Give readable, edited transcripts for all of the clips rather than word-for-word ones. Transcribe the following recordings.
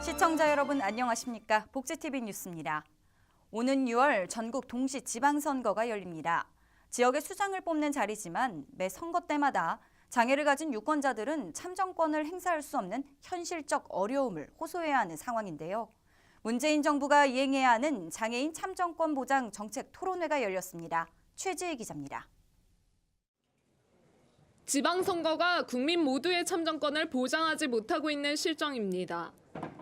시청자 여러분 안녕하십니까? 복지TV 뉴스입니다. 오는 6월 전국 동시 지방선거가 열립니다. 지역의 수장을 뽑는 자리지만 매 선거 때마다 장애를 가진 유권자들은 참정권을 행사할 수 없는 현실적 어려움을 호소해야 하는 상황인데요. 문재인 정부가 이행해야 하는 장애인 참정권 보장 정책 토론회가 열렸습니다. 최지혜 기자입니다. 지방선거가 국민 모두의 참정권을 보장하지 못하고 있는 실정입니다.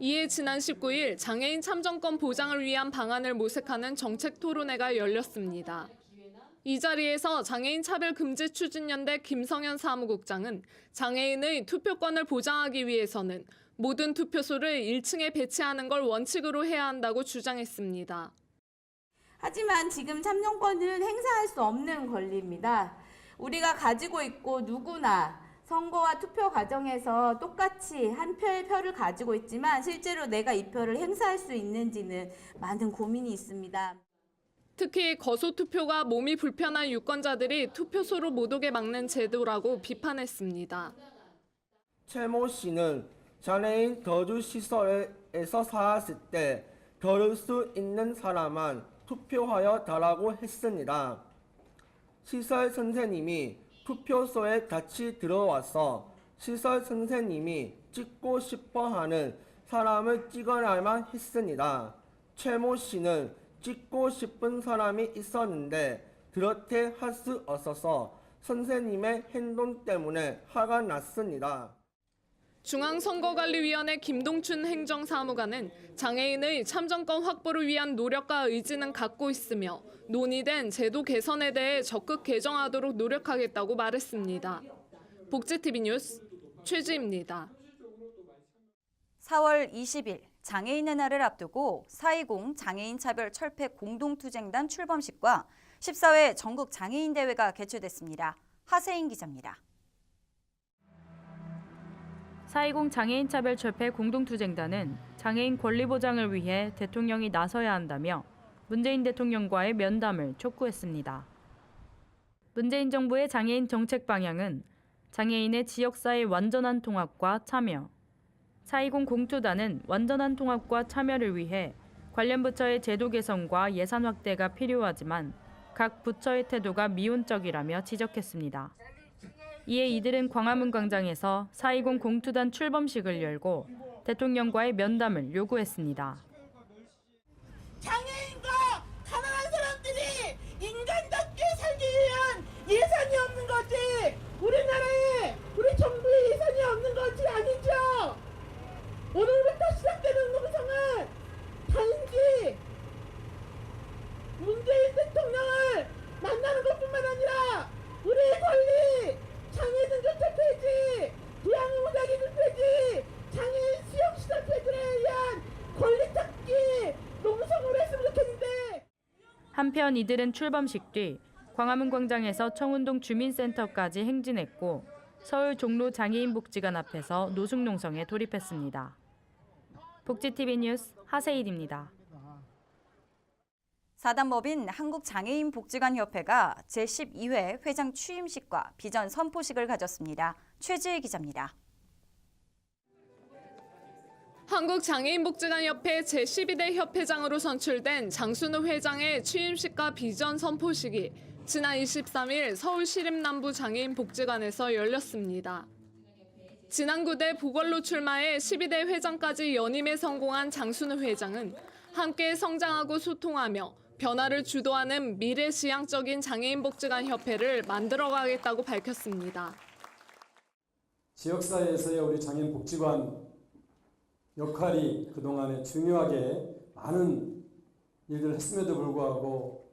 이에 지난 19일 장애인 참정권 보장을 위한 방안을 모색하는 정책 토론회가 열렸습니다. 이 자리에서 장애인 차별금지 추진연대 김성현 사무국장은 장애인의 투표권을 보장하기 위해서는 모든 투표소를 1층에 배치하는 걸 원칙으로 해야 한다고 주장했습니다. 하지만 지금 참정권은 행사할 수 없는 권리입니다. 우리가 가지고 있고 누구나 선거와 투표 과정에서 똑같이 한 표의 표를 가지고 있지만 실제로 내가 이 표를 행사할 수 있는지는 많은 고민이 있습니다. 특히 거소투표가 몸이 불편한 유권자들이 투표소로 못 오게 막는 제도라고 비판했습니다. 최모 씨는 장애인 거주시설에서 살았을 때 겨룰 수 있는 사람만 투표하여 달라고 했습니다. 시설 선생님이 투표소에 같이 들어와서 시설 선생님이 찍고 싶어 하는 사람을 찍어야만 했습니다. 최모 씨는 찍고 싶은 사람이 있었는데 그렇게 할 수 없어서 선생님의 행동 때문에 화가 났습니다. 중앙선거관리위원회 김동춘 행정사무관은 장애인의 참정권 확보를 위한 노력과 의지는 갖고 있으며 논의된 제도 개선에 대해 적극 개정하도록 노력하겠다고 말했습니다. 복지TV 뉴스 최지입니다. 4월 20일 장애인의 날을 앞두고 4.20 장애인 차별 철폐 공동투쟁단 출범식과 14회 전국 장애인 대회가 개최됐습니다. 하세인 기자입니다. 4.20 장애인 차별 철폐 공동투쟁단은 장애인 권리 보장을 위해 대통령이 나서야 한다며 문재인 대통령과의 면담을 촉구했습니다. 문재인 정부의 장애인 정책 방향은 장애인의 지역사회 완전한 통합과 참여, 4.20 공투단은 완전한 통합과 참여를 위해 관련 부처의 제도 개선과 예산 확대가 필요하지만 각 부처의 태도가 미온적이라며 지적했습니다. 이에 이들은 광화문 광장에서 4.20 공투단 출범식을 열고 대통령과의 면담을 요구했습니다. 장애인과 가난한 사람들이 인간답게 살기 위한 예산이 없는 거지 우리나라에 우리 정부의 예산이 없는 것이 아니죠. 오늘부터 시작되는 농성은 단지 문재인 대통령을 만나는 것뿐만 아니라 우리의 권리, 장애 등급제 폐지, 부양 무작위금 폐지, 장애인 수용시설 폐지에 의한 권리 찾기 농성으로 했으면 좋겠는데. 한편 이들은 출범식 뒤 광화문 광장에서 청운동 주민센터까지 행진했고 서울 종로 장애인 복지관 앞에서 노숙농성에 돌입했습니다. 복지TV 뉴스 하세일입니다. 사단법인 한국장애인복지관협회가 제12회 회장 취임식과 비전 선포식을 가졌습니다. 최지혜 기자입니다. 한국장애인복지관협회 제12대 협회장으로 선출된 장순우 회장의 취임식과 비전 선포식이 지난 23일 서울시립남부 장애인복지관에서 열렸습니다. 지난 9대 보궐로 출마해 12대 회장까지 연임에 성공한 장순우 회장은 함께 성장하고 소통하며 변화를 주도하는 미래지향적인 장애인복지관협회를 만들어가겠다고 밝혔습니다. 지역사회에서의 우리 장애인복지관 역할이 그동안에 중요하게 많은 일들을 했음에도 불구하고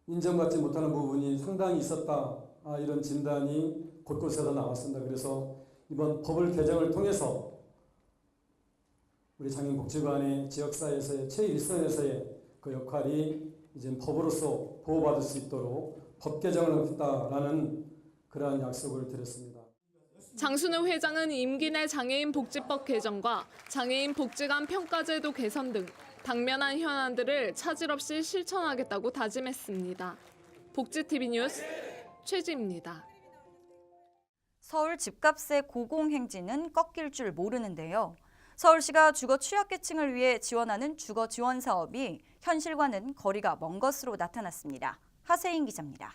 인정받지 못하는 부분이 상당히 있었다. 이런 진단이 곳곳에서 나왔습니다. 그래서 이번 법을 개정을 통해서 우리 장애인복지관의 지역사회에서의 최일선에서의 그 역할이 이제 법으로서 보호받을 수 있도록 법 개정을 하겠다라는 그러한 약속을 드렸습니다. 장순우 회장은 임기 내 장애인 복지법 개정과 장애인 복지관 평가제도 개선 등 당면한 현안들을 차질 없이 실천하겠다고 다짐했습니다. 복지TV 뉴스 최지입니다. 서울 집값의 고공행진은 꺾일 줄 모르는데요. 서울시가 주거 취약계층을 위해 지원하는 주거 지원 사업이 현실과는 거리가 먼 것으로 나타났습니다. 하세인 기자입니다.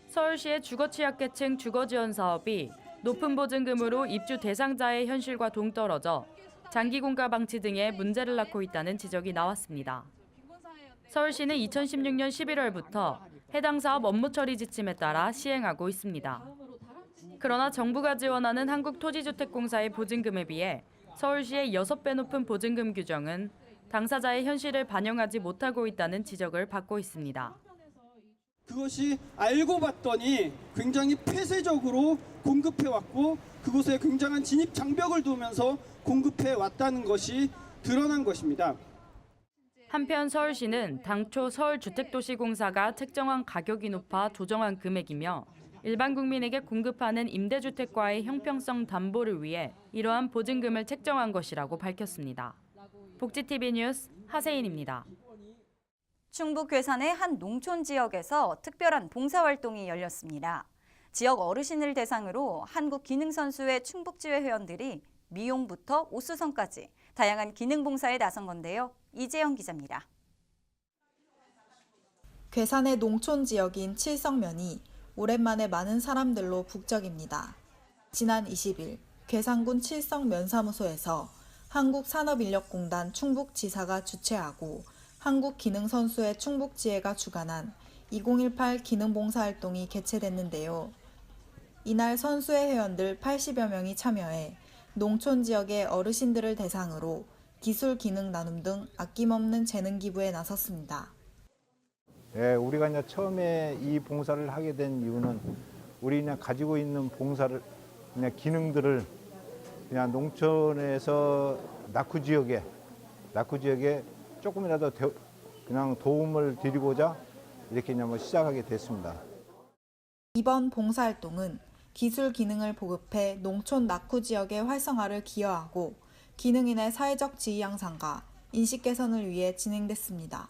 서울시의 주거 취약계층 주거 지원 사업이 높은 보증금으로 입주 대상자의 현실과 동떨어져 장기 공가 방치 등의 문제를 낳고 있다는 지적이 나왔습니다. 서울시는 2016년 11월부터 해당 사업 업무 처리 지침에 따라 시행하고 있습니다. 그러나 정부가 지원하는 한국토지주택공사의 보증금에 비해 서울시의 6배 높은 보증금 규정은 당사자의 현실을 반영하지 못하고 있다는 지적을 받고 있습니다. 그것이 알고 봤더니 굉장히 폐쇄적으로 공급해왔고 그곳에 굉장한 진입 장벽을 두면서 공급해왔다는 것이 드러난 것입니다. 한편 서울시는 당초 서울주택도시공사가 책정한 가격이 높아 조정한 금액이며 일반 국민에게 공급하는 임대주택과의 형평성 담보를 위해 이러한 보증금을 책정한 것이라고 밝혔습니다. 복지TV 뉴스 하세인입니다. 충북 괴산의 한 농촌 지역에서 특별한 봉사활동이 열렸습니다. 지역 어르신을 대상으로 한국기능선수회 충북지회 회원들이 미용부터 옷수선까지 다양한 기능봉사에 나선 건데요. 이재영 기자입니다. 괴산의 농촌 지역인 칠성면이 오랜만에 많은 사람들로 북적입니다. 지난 20일 괴산군 칠성면사무소에서 한국산업인력공단 충북지사가 주최하고 한국기능선수회 충북지회가 주관한 2018 기능봉사활동이 개최됐는데요. 이날 선수회 회원들 80여 명이 참여해 농촌 지역의 어르신들을 대상으로 기술 기능 나눔 등 아낌없는 재능 기부에 나섰습니다. 예, 우리가 이제 처음에 이 봉사를 하게 된 이유는 우리 그냥 가지고 있는 봉사를 그냥 기능들을 그냥 농촌에서 낙후 지역에 조금이라도 그냥 도움을 드리고자 이렇게 그냥 시작하게 됐습니다. 이번 봉사활동은 기술 기능을 보급해 농촌 낙후 지역의 활성화를 기여하고 기능인의 사회적 지위 향상과 인식 개선을 위해 진행됐습니다.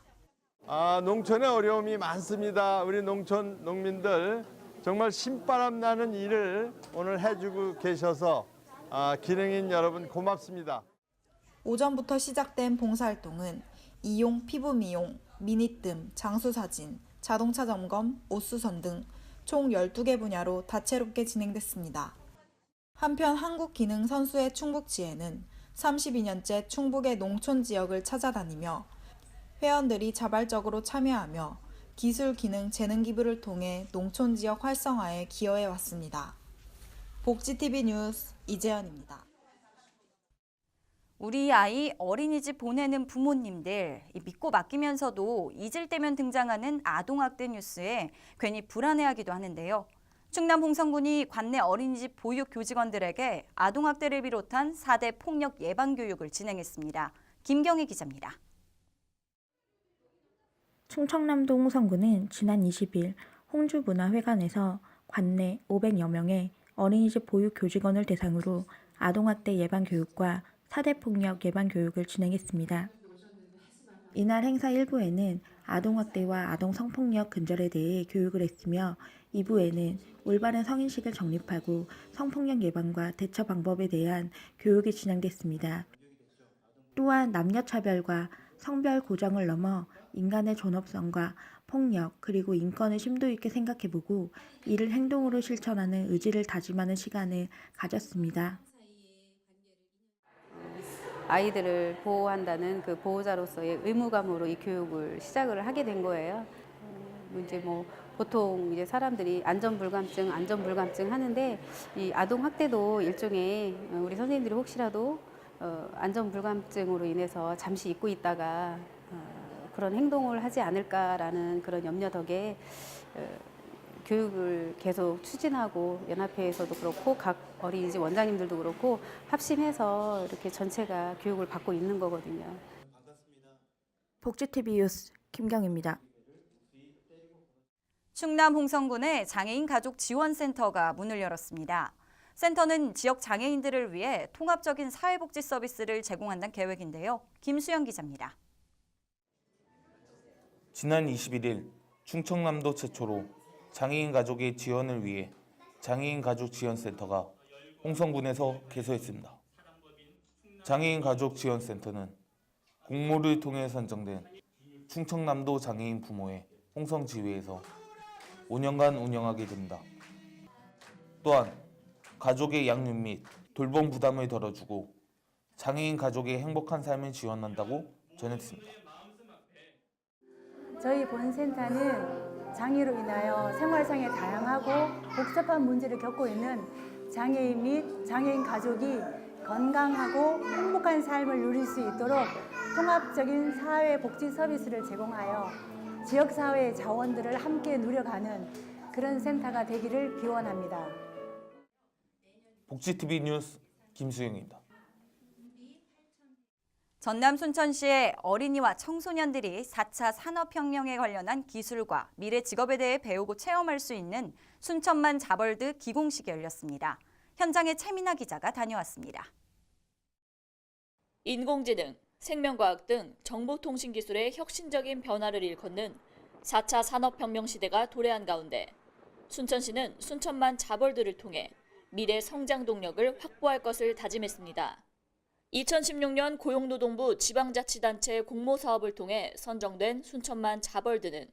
농촌에 어려움이 많습니다. 우리 농촌 농민들 정말 신바람 나는 일을 오늘 해주고 계셔서 기능인 여러분 고맙습니다. 오전부터 시작된 봉사활동은 이용 피부 미용, 미니뜸, 장수사진, 자동차 점검, 옷수선 등 총 12개 분야로 다채롭게 진행됐습니다. 한편 한국기능선수회 충북지회는 32년째 충북의 농촌 지역을 찾아다니며 회원들이 자발적으로 참여하며 기술, 기능, 재능 기부를 통해 농촌 지역 활성화에 기여해 왔습니다. 복지TV 뉴스 이재현입니다. 우리 아이 어린이집 보내는 부모님들, 믿고 맡기면서도 잊을 때면 등장하는 아동학대 뉴스에 괜히 불안해하기도 하는데요. 충남 홍성군이 관내 어린이집 보육 교직원들에게 아동학대를 비롯한 4대 폭력 예방 교육을 진행했습니다. 김경희 기자입니다. 충청남도 홍성군은 지난 20일 홍주문화회관에서 관내 500여 명의 어린이집 보육 교직원을 대상으로 아동학대 예방 교육과 4대 폭력 예방 교육을 진행했습니다. 이날 행사 1부에는 아동학대와 아동성폭력 근절에 대해 교육을 했으며 2부에는 올바른 성인식을 정립하고 성폭력 예방과 대처 방법에 대한 교육이 진행됐습니다. 또한 남녀차별과 성별 고정을 넘어 인간의 존엄성과 폭력 그리고 인권을 심도 있게 생각해보고 이를 행동으로 실천하는 의지를 다짐하는 시간을 가졌습니다. 아이들을 보호한다는 그 보호자로서의 의무감으로 이 교육을 시작을 하게 된 거예요. 이제 보통 이제 사람들이 안전불감증 하는데 이 아동 학대도 일종의 우리 선생님들이 혹시라도 안전불감증으로 인해서 잠시 잊고 있다가 그런 행동을 하지 않을까라는 그런 염려 덕에 교육을 계속 추진하고 연합회에서도 그렇고 각 어린이집 원장님들도 그렇고 합심해서 이렇게 전체가 교육을 받고 있는 거거든요. 복지TV 뉴스 김경입니다. 충남 홍성군의 장애인 가족 지원센터가 문을 열었습니다. 센터는 지역 장애인들을 위해 통합적인 사회복지 서비스를 제공한다는 계획인데요. 김수영 기자입니다. 지난 21일 충청남도 최초로 장애인 가족의 지원을 위해 장애인 가족 지원센터가 홍성군에서 개소했습니다. 장애인 가족 지원센터는 공모를 통해 선정된 충청남도 장애인 부모회 홍성지회에서 5년간 운영하게 됩니다. 또한 가족의 양육 및 돌봄 부담을 덜어주고 장애인 가족의 행복한 삶을 지원한다고 전했습니다. 저희 본센터는 장애로 인하여 생활상의 다양하고 복잡한 문제를 겪고 있는 장애인 및 장애인 가족이 건강하고 행복한 삶을 누릴 수 있도록 통합적인 사회복지 서비스를 제공하여 지역사회의 자원들을 함께 누려가는 그런 센터가 되기를 기원합니다. 복지TV 뉴스 김수영입니다. 전남 순천시의 어린이와 청소년들이 4차 산업혁명에 관련한 기술과 미래 직업에 대해 배우고 체험할 수 있는 순천만 자벌드 기공식이 열렸습니다. 현장에 최민아 기자가 다녀왔습니다. 인공지능, 생명과학 등 정보통신기술의 혁신적인 변화를 일컫는 4차 산업혁명 시대가 도래한 가운데 순천시는 순천만 자벌드를 통해 미래 성장 동력을 확보할 것을 다짐했습니다. 2016년 고용노동부 지방자치단체 공모사업을 통해 선정된 순천만 자벌드는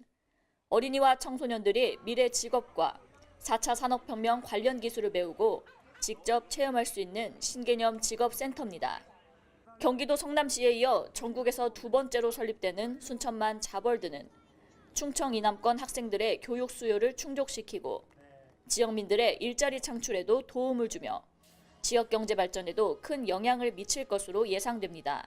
어린이와 청소년들이 미래 직업과 4차 산업혁명 관련 기술을 배우고 직접 체험할 수 있는 신개념 직업센터입니다. 경기도 성남시에 이어 전국에서 두 번째로 설립되는 순천만 자벌드는 충청 이남권 학생들의 교육 수요를 충족시키고 지역민들의 일자리 창출에도 도움을 주며 지역 경제 발전에도 큰 영향을 미칠 것으로 예상됩니다.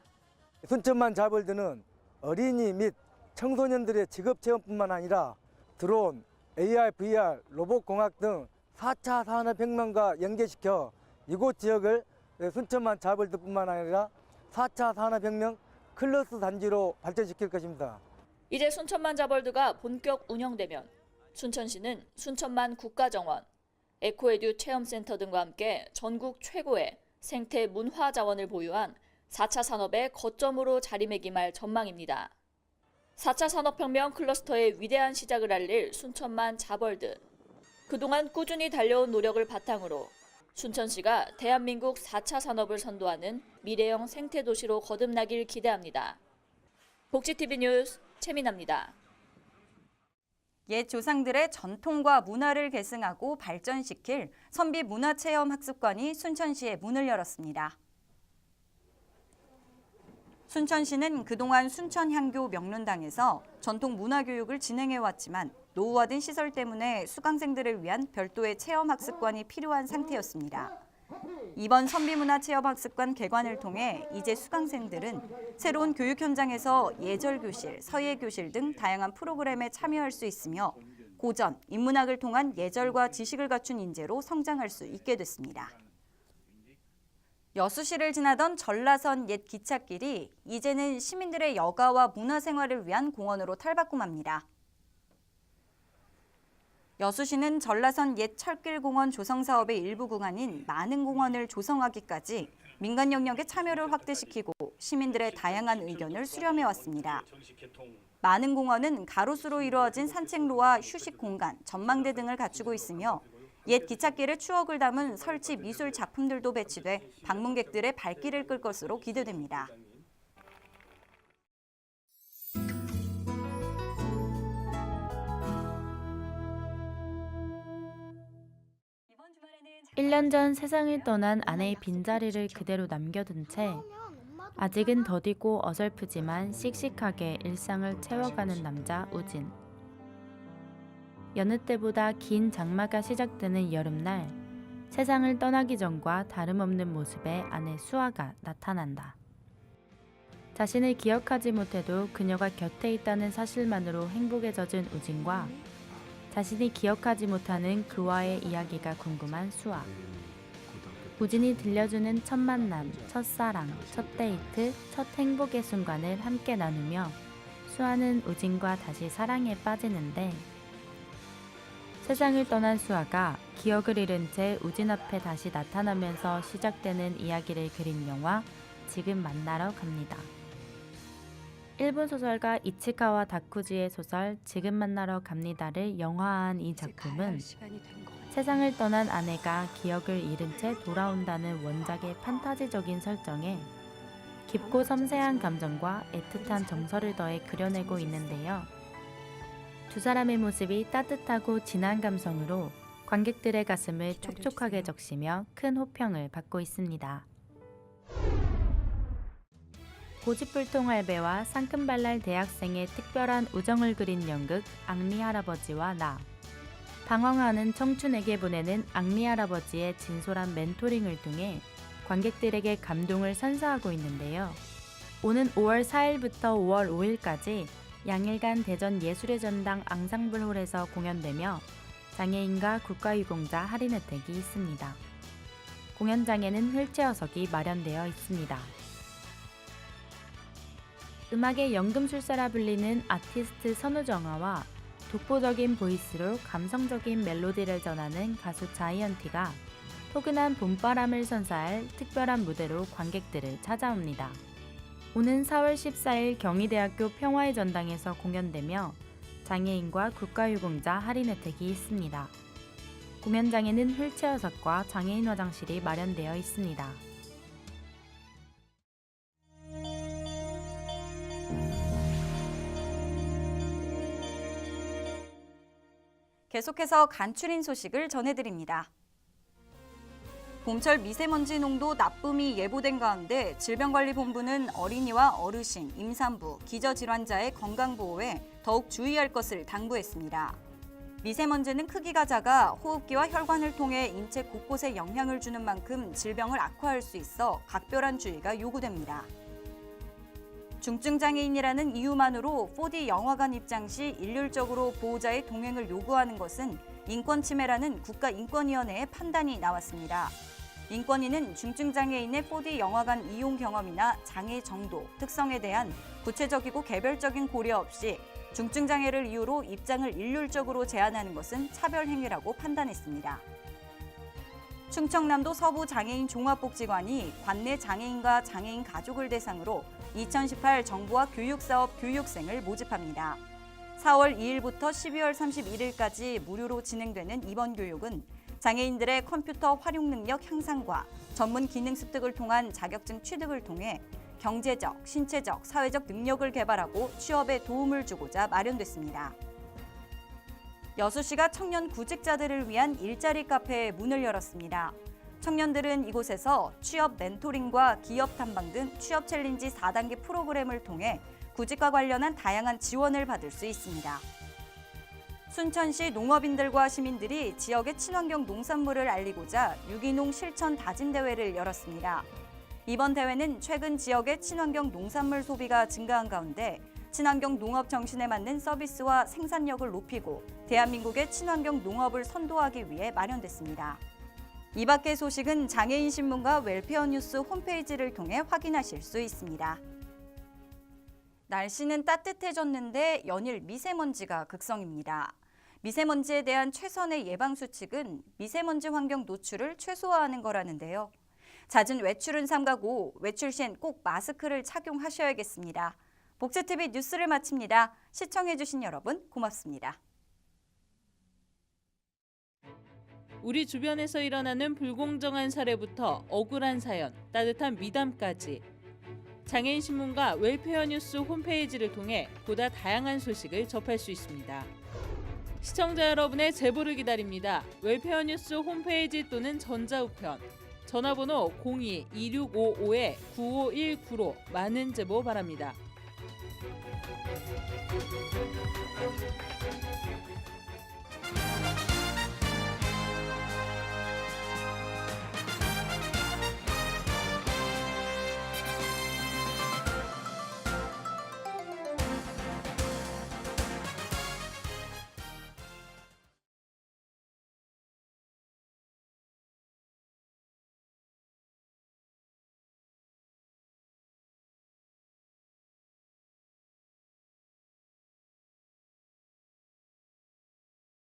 순천만 자벌드는 어린이 및 청소년들의 직업 체험뿐만 아니라 드론, AR, VR, 로봇공학 등 4차 산업혁명과 연계시켜 이곳 지역을 순천만 자벌드뿐만 아니라 4차 산업혁명 클러스터 단지로 발전시킬 것입니다. 이제 순천만 자벌드가 본격 운영되면 순천시는 순천만 국가정원, 에코에듀 체험센터 등과 함께 전국 최고의 생태 문화 자원을 보유한 4차 산업의 거점으로 자리매김할 전망입니다. 4차 산업혁명 클러스터의 위대한 시작을 알릴 순천만 자벌드. 그동안 꾸준히 달려온 노력을 바탕으로 순천시가 대한민국 4차 산업을 선도하는 미래형 생태도시로 거듭나길 기대합니다. 복지TV 뉴스 최민아입니다. 옛 조상들의 전통과 문화를 계승하고 발전시킬 선비 문화체험학습관이 순천시에 문을 열었습니다. 순천시는 그동안 순천향교 명륜당에서 전통 문화교육을 진행해왔지만 노후화된 시설 때문에 수강생들을 위한 별도의 체험학습관이 필요한 상태였습니다. 이번 선비문화체험학습관 개관을 통해 이제 수강생들은 새로운 교육 현장에서 예절교실, 서예교실 등 다양한 프로그램에 참여할 수 있으며 고전, 인문학을 통한 예절과 지식을 갖춘 인재로 성장할 수 있게 됐습니다. 여수시를 지나던 전라선 옛 기찻길이 이제는 시민들의 여가와 문화생활을 위한 공원으로 탈바꿈합니다. 여수시는 전라선 옛 철길공원 조성사업의 일부 구간인 많은공원을 조성하기까지 민간 영역의 참여를 확대시키고 시민들의 다양한 의견을 수렴해왔습니다. 많은공원은 가로수로 이루어진 산책로와 휴식 공간, 전망대 등을 갖추고 있으며 옛 기찻길의 추억을 담은 설치 미술 작품들도 배치돼 방문객들의 발길을 끌 것으로 기대됩니다. 일 년 전 세상을 떠난 아내의 빈자리를 그대로 남겨둔 채 아직은 더디고 어설프지만 씩씩하게 일상을 채워가는 남자 우진. 여느 때보다 긴 장마가 시작되는 여름날 세상을 떠나기 전과 다름없는 모습의 아내 수아가 나타난다. 자신을 기억하지 못해도 그녀가 곁에 있다는 사실만으로 행복에 젖은 우진과 자신이 기억하지 못하는 그와의 이야기가 궁금한 수아. 우진이 들려주는 첫 만남, 첫사랑, 첫 데이트, 첫 행복의 순간을 함께 나누며 수아는 우진과 다시 사랑에 빠지는데 세상을 떠난 수아가 기억을 잃은 채 우진 앞에 다시 나타나면서 시작되는 이야기를 그린 영화 지금 만나러 갑니다. 일본 소설가 이치카와 다쿠지의 소설 지금 만나러 갑니다를 영화화한 이 작품은 세상을 떠난 아내가 기억을 잃은 채 돌아온다는 원작의 판타지적인 설정에 깊고 섬세한 감정과 애틋한 정서를 더해 그려내고 있는데요. 두 사람의 모습이 따뜻하고 진한 감성으로 관객들의 가슴을 촉촉하게 적시며 큰 호평을 받고 있습니다. 고집불통 할배와 상큼발랄 대학생의 특별한 우정을 그린 연극 앙리 할아버지와 나. 방황하는 청춘에게 보내는 앙리 할아버지의 진솔한 멘토링을 통해 관객들에게 감동을 선사하고 있는데요. 오는 5월 4일부터 5월 5일까지 양일간 대전 예술의 전당 앙상블홀에서 공연되며 장애인과 국가유공자 할인 혜택이 있습니다. 공연장에는 휠체어석이 마련되어 있습니다. 음악의 연금술사라 불리는 아티스트 선우정아와 독보적인 보이스로 감성적인 멜로디를 전하는 가수 자이언티가 포근한 봄바람을 선사할 특별한 무대로 관객들을 찾아옵니다. 오는 4월 14일 경희대학교 평화의 전당에서 공연되며 장애인과 국가유공자 할인 혜택이 있습니다. 공연장에는 휠체어석과 장애인 화장실이 마련되어 있습니다. 계속해서 간추린 소식을 전해드립니다. 봄철 미세먼지 농도 나쁨이 예보된 가운데 질병관리본부는 어린이와 어르신, 임산부, 기저질환자의 건강보호에 더욱 주의할 것을 당부했습니다. 미세먼지는 크기가 작아 호흡기와 혈관을 통해 인체 곳곳에 영향을 주는 만큼 질병을 악화할 수 있어 각별한 주의가 요구됩니다. 중증장애인이라는 이유만으로 4D 영화관 입장 시 일률적으로 보호자의 동행을 요구하는 것은 인권침해라는 국가인권위원회의 판단이 나왔습니다. 인권위는 중증장애인의 4D 영화관 이용 경험이나 장애 정도, 특성에 대한 구체적이고 개별적인 고려 없이 중증장애를 이유로 입장을 일률적으로 제한하는 것은 차별행위라고 판단했습니다. 충청남도 서부장애인종합복지관이 관내 장애인과 장애인 가족을 대상으로 2018 정부와 교육사업 교육생을 모집합니다. 4월 2일부터 12월 31일까지 무료로 진행되는 이번 교육은 장애인들의 컴퓨터 활용 능력 향상과 전문 기능 습득을 통한 자격증 취득을 통해 경제적, 신체적, 사회적 능력을 개발하고 취업에 도움을 주고자 마련됐습니다. 여수시가 청년 구직자들을 위한 일자리 카페에 문을 열었습니다. 청년들은 이곳에서 취업 멘토링과 기업 탐방 등 취업 챌린지 4단계 프로그램을 통해 구직과 관련한 다양한 지원을 받을 수 있습니다. 순천시 농업인들과 시민들이 지역의 친환경 농산물을 알리고자 유기농 실천 다짐 대회를 열었습니다. 이번 대회는 최근 지역의 친환경 농산물 소비가 증가한 가운데 친환경 농업 정신에 맞는 서비스와 생산력을 높이고 대한민국의 친환경 농업을 선도하기 위해 마련됐습니다. 이 밖의 소식은 장애인 신문과 웰페어 뉴스 홈페이지를 통해 확인하실 수 있습니다. 날씨는 따뜻해졌는데 연일 미세먼지가 극성입니다. 미세먼지에 대한 최선의 예방 수칙은 미세먼지 환경 노출을 최소화하는 거라는데요. 잦은 외출은 삼가고 외출 시엔 꼭 마스크를 착용하셔야겠습니다. 복지TV 뉴스를 마칩니다. 시청해주신 여러분 고맙습니다. 우리 주변에서 일어나는 불공정한 사례부터 억울한 사연, 따뜻한 미담까지 장애인 신문과 웰페어 뉴스 홈페이지를 통해 보다 다양한 소식을 접할 수 있습니다. 시청자 여러분의 제보를 기다립니다. 웰페어 뉴스 홈페이지 또는 전자우편, 전화번호 02-2655-9519로 많은 제보 바랍니다.